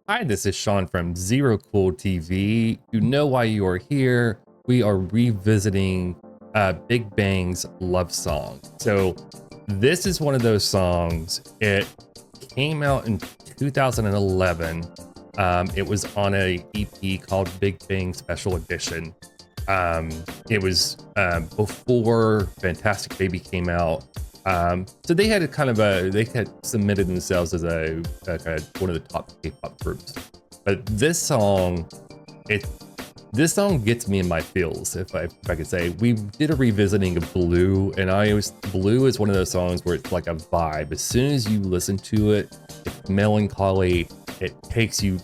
Hi, this is Sean from Zero Cool TV. You know why you are here. We are revisiting Bigbang's love song. So this is one of those songs. It came out in 2011. It was on a EP called Bigbang Special Edition. It was before Fantastic Baby came out. So they had they had submitted themselves as a kind of one of the top K-pop groups. But this song gets me in my feels, if I could say. We did a revisiting of Blue, and Blue is one of those songs where it's like a vibe. As soon as you listen to it, it's melancholy. It takes you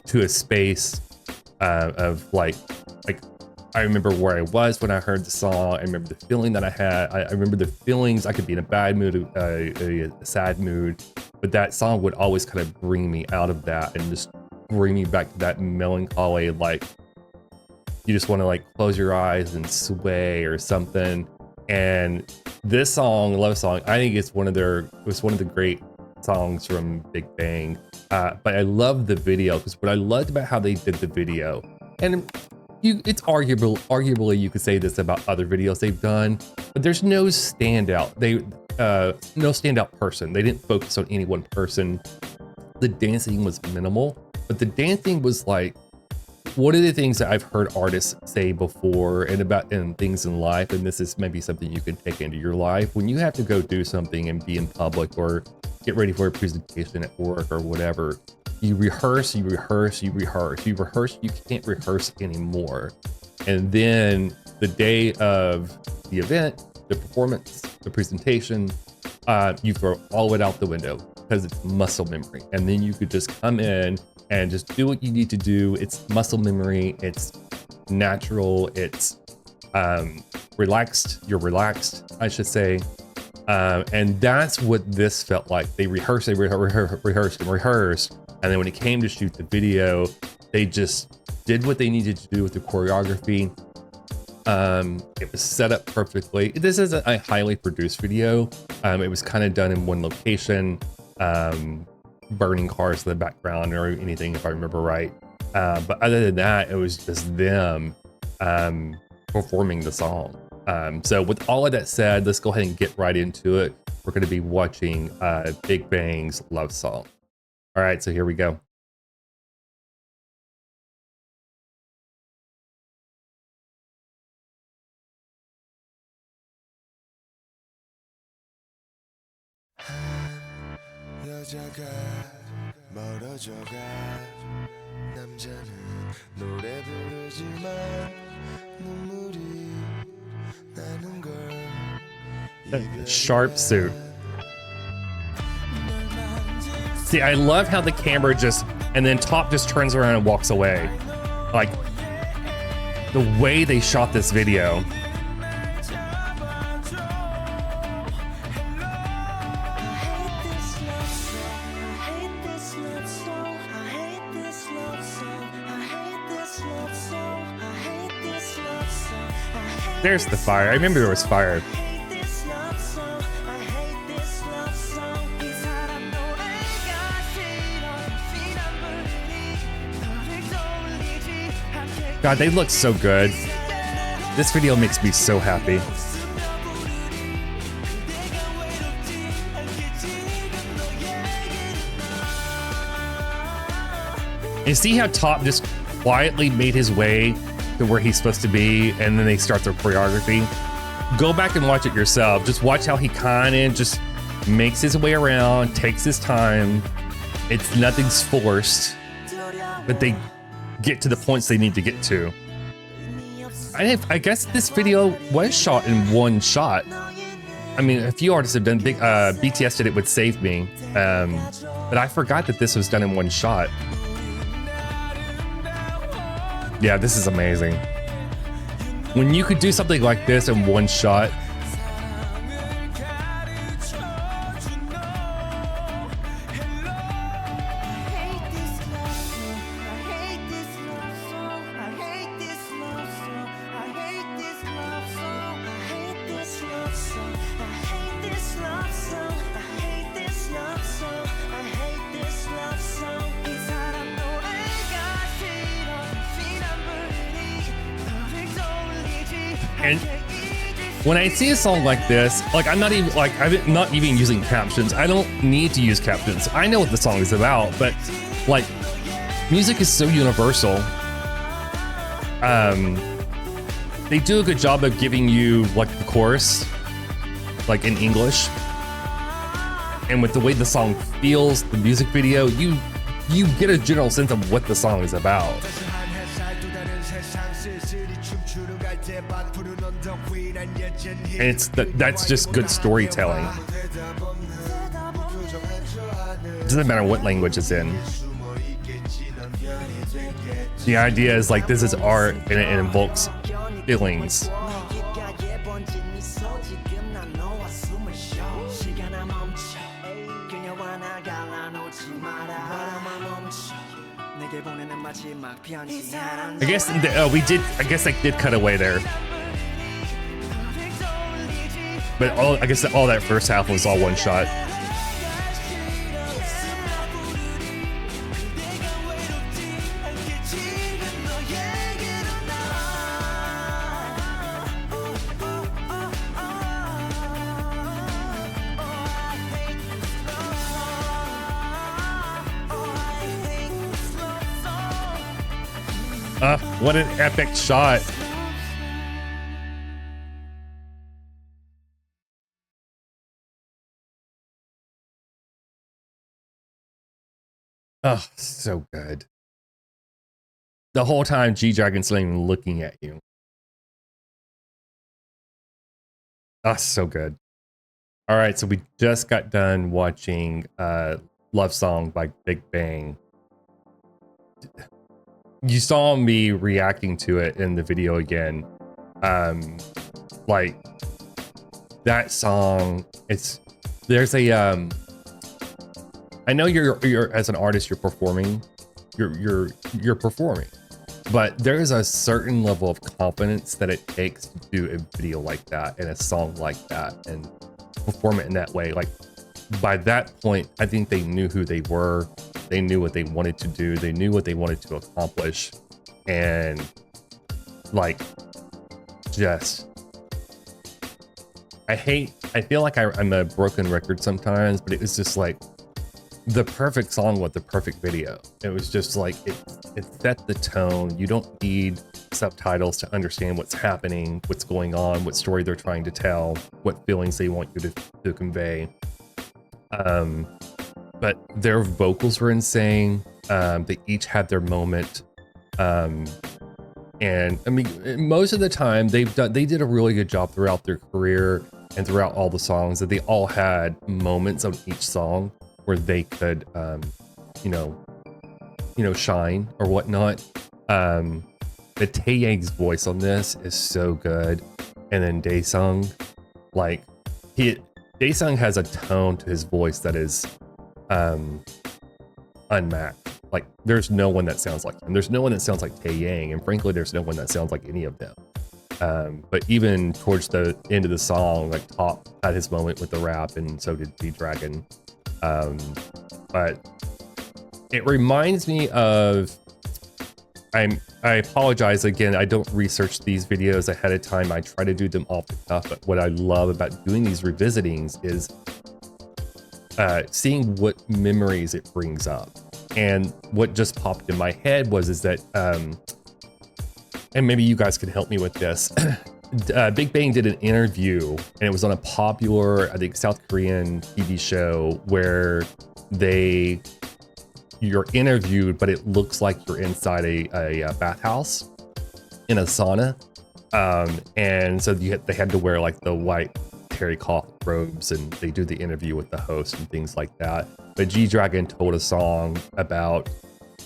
to a space of like I remember where I was when I heard the song. I remember the feeling that I had. I remember the feelings. I could be in a bad mood, a sad mood, but that song would always kind of bring me out of that and just bring me back to that melancholy, like you just want to like close your eyes and sway or something. And this song, Love Song, I think it was one of the great songs from Bigbang. But I love the video, because what I loved about how they did the video, and it's arguably you could say this about other videos they've done, but there's no standout. No standout person. They didn't focus on any one person. The dancing was minimal, but the dancing was like one of the things that I've heard artists say before and things in life, and this is maybe something you can take into your life. When you have to go do something and be in public or get ready for a presentation at work or whatever, you rehearse, you can't rehearse anymore. And then the day of the event, the performance, the presentation, you throw all of it out the window because it's muscle memory. And then you could just come in and just do what you need to do. It's muscle memory, it's natural, it's relaxed, you're relaxed, I should say. And that's what this felt like. They rehearsed, and then when it came to shoot the video, they just did what they needed to do with the choreography. It was set up perfectly. This is a highly produced video. It was kind of done in one location, burning cars in the background or anything, if I remember right. But other than that, it was just them performing the song. So with all of that said, let's go ahead and get right into it. We're going to be watching Bigbang's Love Song. All right, so here we go. Sharp suit. See, I love how the camera and then Top just turns around and walks away. Like, the way they shot this video. There's the fire. I remember there was fire. God, they look so good. This video makes me so happy. And see how Top just quietly made his way to where he's supposed to be, and then they start their choreography. Go back and watch it yourself. Just watch how he kind of just makes his way around, takes his time. Nothing's forced, but they get to the points they need to get to. I guess this video was shot in one shot. I mean, a few artists have done. BTS did it with Save Me, but I forgot that this was done in one shot. Yeah, this is amazing. When you could do something like this in one shot. And when I see a song like this, like I'm not even using captions. I don't need to use captions. I know what the song is about, but like music is so universal. They do a good job of giving you like the chorus, like in English. And with the way the song feels, the music video, you get a general sense of what the song is about. And that's just good storytelling. It doesn't matter what language it's in. The idea is like this is art and it invokes feelings. I guess they did cut away there. But I guess all that first half was all one shot. What an epic shot. Oh, so good. The whole time G-Dragon's not even looking at you. Oh, so good. All right, so we just got done watching Love Song by Bigbang. You saw me reacting to it in the video again. Like that song, there's a I know you're as an artist, you're performing, you're performing, but there is a certain level of confidence that it takes to do a video like that and a song like that and perform it in that way. Like by that point, I think they knew who they were. They knew what they wanted to do. They knew what they wanted to accomplish. And like, just, I feel like I'm a broken record sometimes, but it was just like the perfect song with the perfect video. It was just like, it set the tone. You don't need subtitles to understand what's happening, what's going on, what story they're trying to tell, what feelings they want you to convey. But their vocals were insane. They each had their moment. And I mean, most of the time they did a really good job throughout their career and throughout all the songs, that they all had moments on each song where they could, shine or whatnot. But Taeyang's voice on this is so good. And then Daesung, like Daesung has a tone to his voice that is unmatched. Like there's no one that sounds like him. There's no one that sounds like Taeyang, and frankly, there's no one that sounds like any of them. But even towards the end of the song, like Top had his moment with the rap, and so did G-Dragon. But it reminds me of, I apologize again, I don't research these videos ahead of time. I try to do them off the cuff, but what I love about doing these revisitings is seeing what memories it brings up. And what just popped in my head is that, and maybe you guys can help me with this. Bigbang did an interview, and it was on a popular, I think, South Korean TV show where you're interviewed, but it looks like you're inside a bathhouse in a sauna. And so they had to wear like the white terry cloth robes, and they do the interview with the host and things like that. But G-Dragon told a song about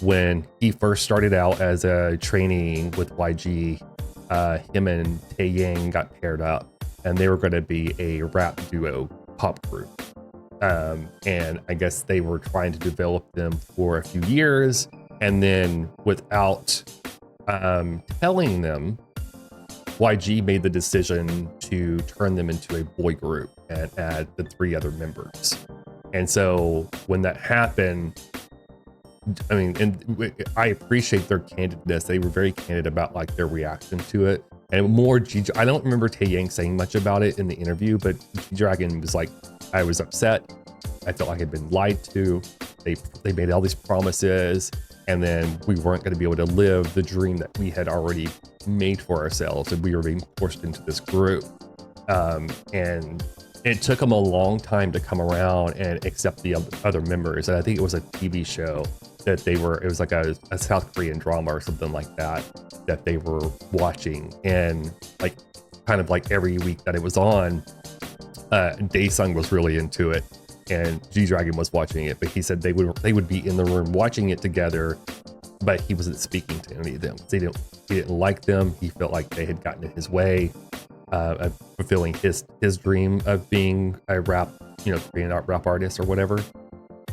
when he first started out as a trainee with YG. Him and Taeyang got paired up, and they were going to be a rap duo pop group. And I guess they were trying to develop them for a few years, and then without telling them, YG made the decision to turn them into a boy group and add the 3 other members. And so when that happened, I mean, and I appreciate their candidness. They were very candid about like their reaction to it. And more I don't remember Taeyang saying much about it in the interview, but G-Dragon was like, I was upset. I felt like I'd been lied to. They made all these promises, and then we weren't going to be able to live the dream that we had already made for ourselves, and we were being forced into this group. And it took them a long time to come around and accept the other members. And I think it was a TV show that it was like a South Korean drama or something like that they were watching. And like, kind of like every week that it was on, Daesung was really into it, and G-Dragon was watching it, but he said they would be in the room watching it together, but he wasn't speaking to any of them. He didn't like them. He felt like they had gotten in his way of fulfilling his dream of being a rap, Korean rap artist or whatever.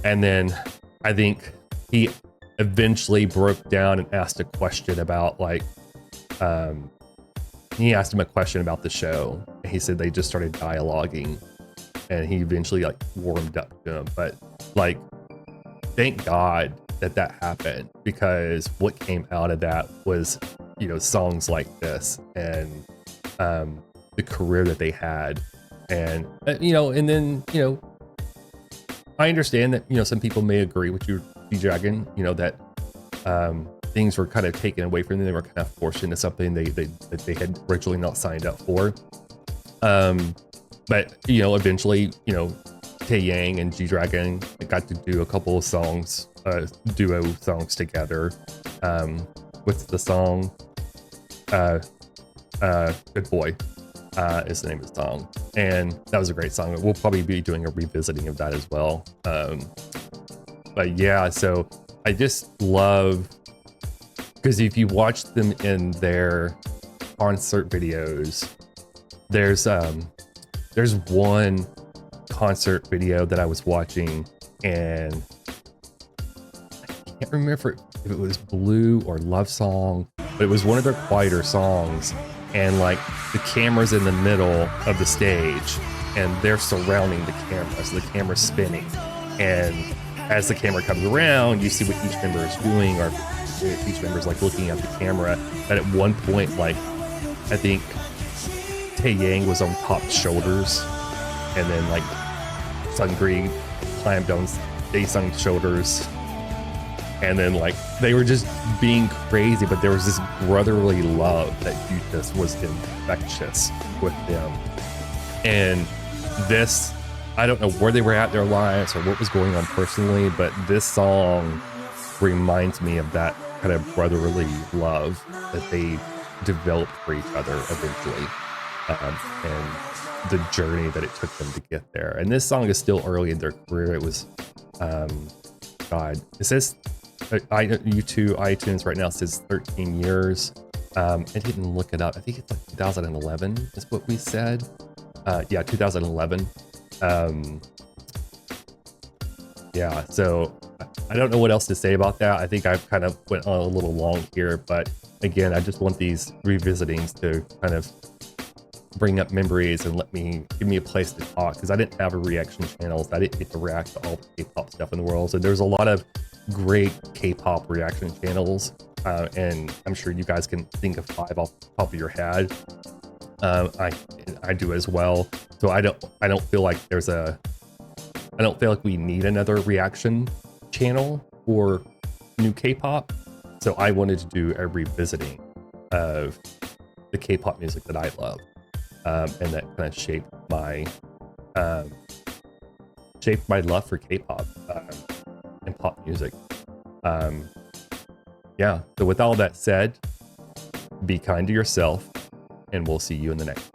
And then I think he eventually broke down and asked a question about he asked him a question about the show, and he said they just started dialoguing, and he eventually like warmed up to him. But like, thank God that happened, because what came out of that was, songs like this, and the career that they had. And and then I understand that some people may agree with you, G-Dragon, that things were kind of taken away from them. They were kind of forced into something that they had originally not signed up for. But eventually, Taeyang and G-Dragon got to do a couple of songs, duo songs together. What's the song? Good Boy is the name of the song, and that was a great song. We'll probably be doing a revisiting of that as well. But yeah, so I just love, because if you watch them in their concert videos, there's one concert video that I was watching, and I can't remember if it was Blue or Love Song, but it was one of their quieter songs, and like the camera's in the middle of the stage and they're surrounding the camera, so the camera's spinning, and as the camera comes around, you see what each member is doing, or each member's like looking at the camera. And at one point, like, I think Taeyang was on Pop's shoulders, and then like Sungri climbed on Daesung's shoulders, and then like they were just being crazy, but there was this brotherly love that you just was infectious with them. And this, I don't know where they were at in their lives or what was going on personally, but this song reminds me of that kind of brotherly love that they developed for each other eventually, and the journey that it took them to get there. And this song is still early in their career. It was, God, it says, iTunes right now says 13 years. I didn't look it up. I think it's like 2011 is what we said. Yeah, 2011. Yeah, so I don't know what else to say about that. I think I've kind of went on a little long here, but again, I just want these revisitings to kind of bring up memories and give me a place to talk, because I didn't have a reaction channel. I didn't get to react to all the K-pop stuff in the world. So there's a lot of great K-pop reaction channels, and I'm sure you guys can think of 5 off the top of your head. I do as well. So I don't feel like we need another reaction channel for new K-pop. So I wanted to do a revisiting of the K-pop music that I love, and that kind of shaped my love for K-pop and pop music. Yeah. So with all that said, be kind to yourself, and we'll see you in the next